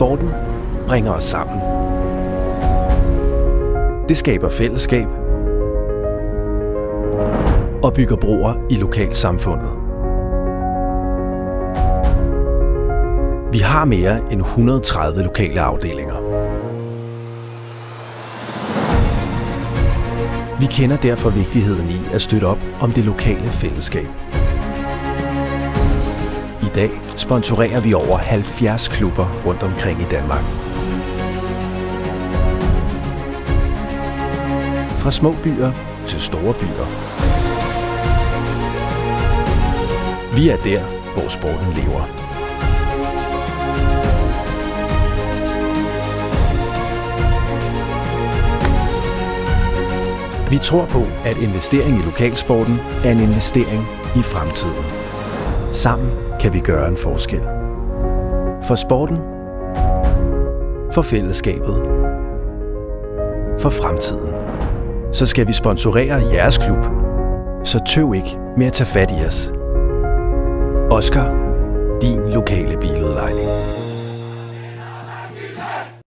Sporten bringer os sammen. Det skaber fællesskab og bygger broer i lokalsamfundet. Vi har mere end 130 lokale afdelinger. Vi kender derfor vigtigheden i at støtte op om det lokale fællesskab. I dag sponsorerer vi over 70 klubber rundt omkring i Danmark. Fra små byer til store byer. Vi er der, hvor sporten lever. Vi tror på, at investering i lokalsporten er en investering i fremtiden. Sammen kan vi gøre en forskel. For sporten, for fællesskabet, for fremtiden. Så skal vi sponsorere jeres klub. Så tøv ikke med at tage fat i os. Oscar, din lokale biludlejning.